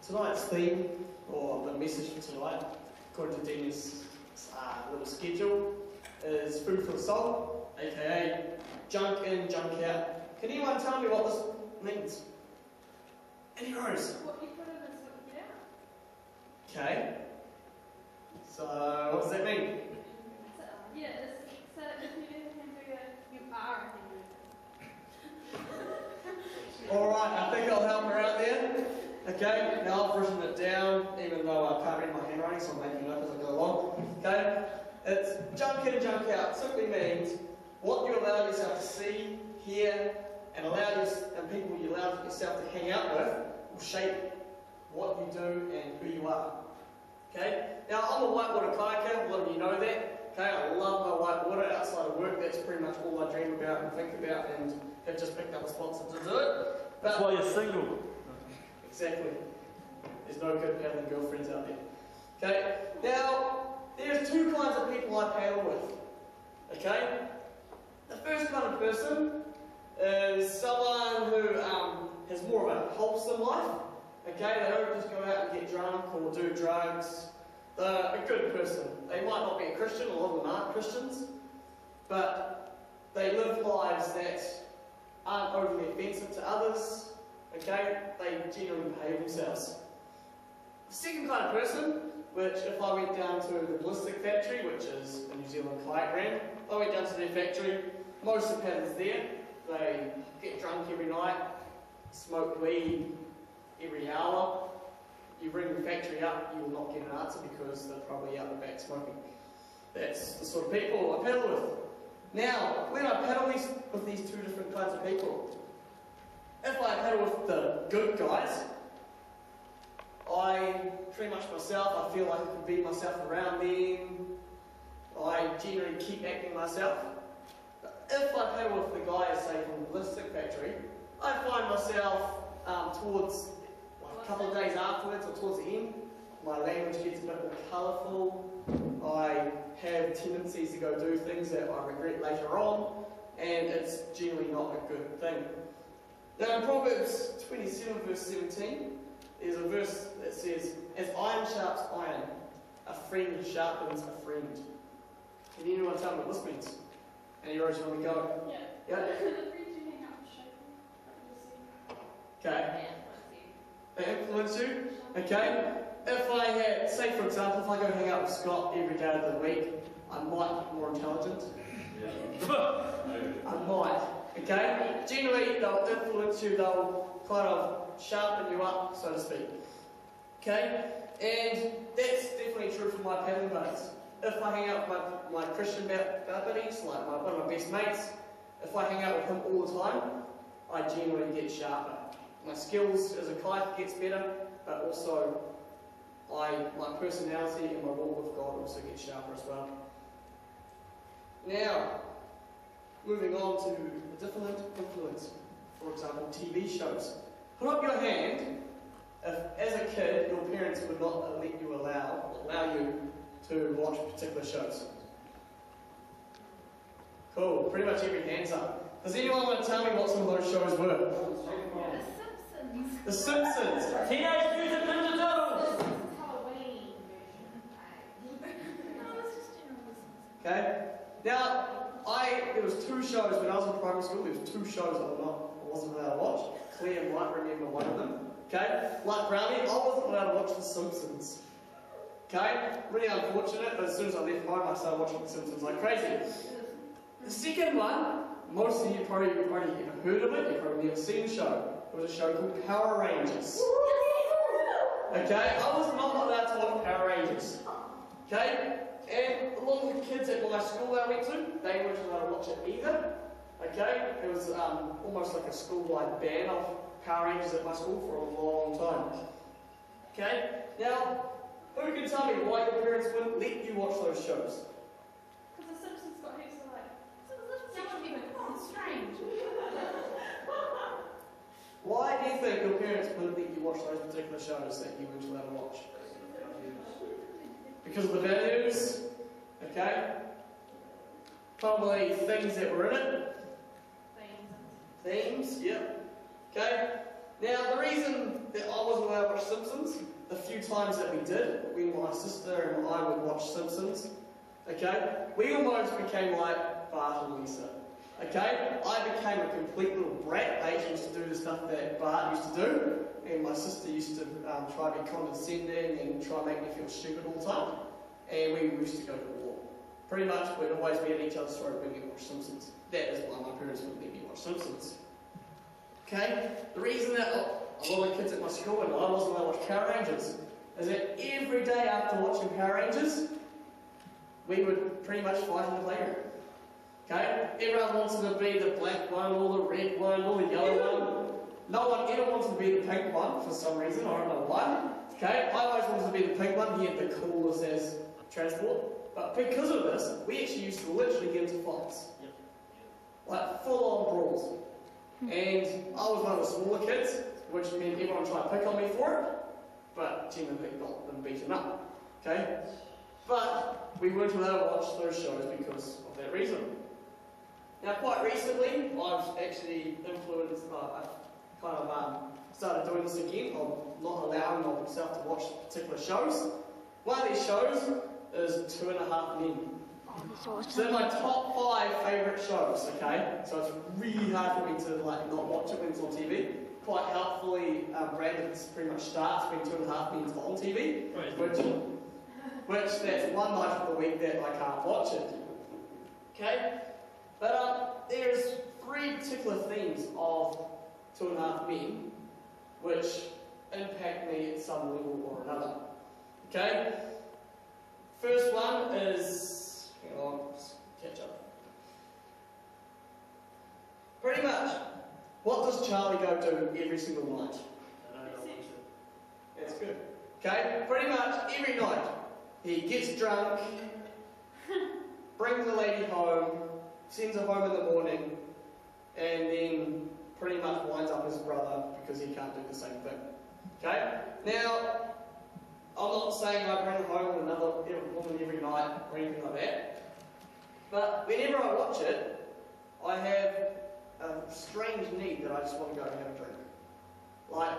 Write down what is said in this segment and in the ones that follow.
Tonight's theme, or the message for tonight, according to Dina's little schedule, is food for the soul, aka junk in, junk out. Can anyone tell me what this means? Any rows? What you put in is what you get out. Okay. So, what does that mean? So if you do a hamburger, you are a hamburger. Alright, I think I'll help her out there. Okay, now I've written it down, even though I can't read my handwriting, so I'm making it up as I go along. Okay, it's junk in, junk out. Simply means what you allow yourself to see, hear, and people you allow yourself to hang out with will shape what you do and who you are. Okay, now I'm a whitewater kayaker, a lot of you know that. Okay, I love my whitewater. Outside of work, that's pretty much all I dream about and think about, and have just picked up a sponsor to do it. That's why you're single. Exactly. There's no good paddling girlfriends out there. Okay, now there's two kinds of people I paddle with. Okay, the first kind of person is someone who has more of a wholesome life. Okay, they don't just go out and get drunk or do drugs. They're a good person. They might not be a Christian, a lot of them aren't Christians, but they live lives that aren't overly offensive to others. Okay, they generally behave themselves. The second kind of person, which if I went down to the ballistic factory, which is a New Zealand kayak brand, if I went down to their factory, most of the paddlers there, they get drunk every night, smoke weed every hour. You ring the factory up, you will not get an answer because they're probably out the back smoking. That's the sort of people I paddle with. Now, when I paddle with these two different kinds of people, if I paddle with the good guys, I pretty much myself, I feel like I can be myself around them. I generally keep acting myself. But if I paddle with the guys, say from the ballistic factory, I find myself towards a couple of days afterwards or towards the end, my language gets a bit more colourful. I have tendencies to go do things that I regret later on, and it's generally not a good thing. Now in Proverbs 27 verse 17, there's a verse that says, "As iron sharps iron, a friend sharpens a friend." Can anyone tell me what this means? Any roads you want to go? Yeah. Yeah? The friends you hang out with shape you. Okay. They influence you? Okay. If I had, say for example, if I go hang out with Scott every day of the week, I might get more intelligent. I might. Okay? Generally, they'll influence you, they'll kind of sharpen you up, so to speak. Okay? And that's definitely true for my paddling buddies. If I hang out with my Christian buddies, like one of my best mates, if I hang out with him all the time, I generally get sharper. My skills as a kayaker gets better, but also my personality and my walk with God also gets sharper as well. Now, moving on to a different influence, for example, TV shows. Put up your hand if, as a kid, your parents would not let you allow you to watch particular shows. Cool, pretty much every hand's up. Does anyone want to tell me what some of those shows were? The Simpsons. Teenage Mutant Ninja Turtles. This is Halloween version. No, this is general. Okay. Now, there was two shows when I was in primary school. There was two shows I wasn't allowed to watch. Claire might remember one of them. Okay. Like Brownie, I wasn't allowed to watch The Simpsons. Okay. Really unfortunate. But as soon as I left home, I started watching The Simpsons like crazy. The second one, most of you probably already heard of it. You've probably never seen the show. It was a show called Power Rangers. Okay, I was not allowed to watch Power Rangers. Okay, and a lot of the kids at my school that I went to, they weren't allowed to watch it either. Okay, it was almost like a school-wide ban of Power Rangers at my school for a long time. Okay, now, who can tell me why your parents wouldn't let you watch those shows? Because the Simpsons got heaps of some people strange. Why do you think your parents wouldn't let you watch those particular shows that you weren't allowed to watch? Because of the values? Okay? Probably things that were in it? Themes, yep. Okay? Now, the reason that I wasn't allowed to watch Simpsons. The few times that we did, when my sister and I would watch Simpsons, okay, we almost became like Bart and Lisa. Okay, I became a complete little brat. I used to do the stuff that Bart used to do, and my sister used to try to be condescending and try to make me feel stupid all the time. And we used to go to war. Pretty much, we'd always be at each other's throat when we watched Simpsons. That is why my parents wouldn't let me watch Simpsons. Okay, the reason that a lot of kids at my school and I wasn't allowed to watch Power Rangers is that every day after watching Power Rangers, we would pretty much fight in the playground. Okay? Everyone wanted to be the black one, or the red one, or the yellow one. No one ever wanted to be the pink one for some reason, I don't know why. Okay? I always wanted to be the pink one, he had the coolest as transport. But because of this, we actually used to literally get into fights. Like full-on brawls. And I was one of the smaller kids, which meant everyone tried to pick on me for it, but generally got them beaten up. Okay? But we weren't allowed to watch those shows because of that reason. Now, quite recently, I've actually influenced, started doing this again. I'm not allowing myself to watch particular shows. One of these shows is 2.5 Men. So they're my top 5 favourite shows, okay? So it's really hard for me to not watch it when it's on TV. Quite helpfully, Brandon pretty much starts when 2.5 Men's on TV, which that's one night of the week that I can't watch it. Okay? But there's 3 particular themes of 2.5 Men which impact me at some level or another. Okay? First one is, hang on, let's catch up. Pretty much, what does Charlie go do every single night? That's good. Okay? Pretty much every night. He gets drunk, brings the lady home, sends her home in the morning, and then pretty much winds up his brother because he can't do the same thing. Okay? Now, I'm not saying I bring home another woman every night or anything like that, but whenever I watch it, I have a strange need that I just want to go and have a drink. Like,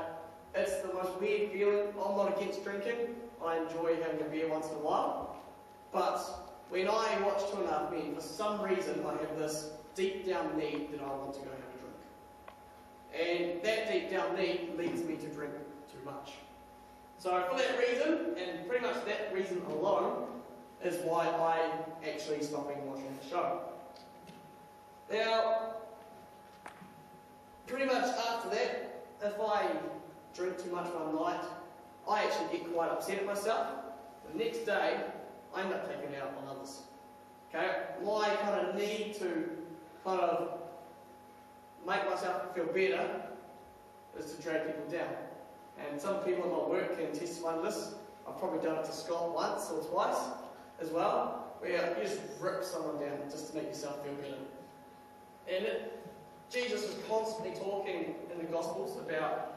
it's the most weird feeling. I'm not against drinking. I enjoy having a beer once in a while. But when I watch 2.5 Men, for some reason I have this deep down need that I want to go have a drink. And that deep down need leads me to drink too much. So for that reason, and pretty much that reason alone, is why I actually stopping watching the show. Now, pretty much after that, if I drink too much one night, I actually get quite upset at myself. The next day, I end up taking it out on others. Okay? My kind of need to kind of make myself feel better is to drag people down. And some people at my work can testify to this. I've probably done it to Scott once or twice as well, where you just rip someone down just to make yourself feel better. And Jesus was constantly talking in the Gospels about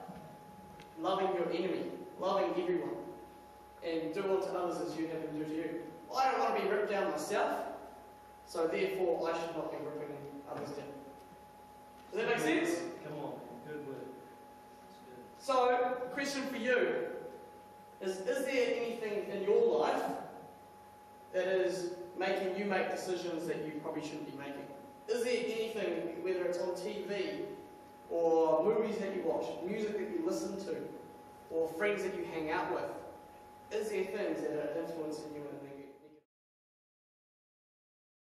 loving your enemy, loving everyone, and do unto others as you have them do to you. I don't want to be ripped down myself, so therefore I should not be ripping others down. Does that make sense? Come on, good word. So, the question for you is there anything in your life that is making you make decisions that you probably shouldn't be making? Is there anything, whether it's on TV, or movies that you watch, music that you listen to, or friends that you hang out with, is there things that are influencing you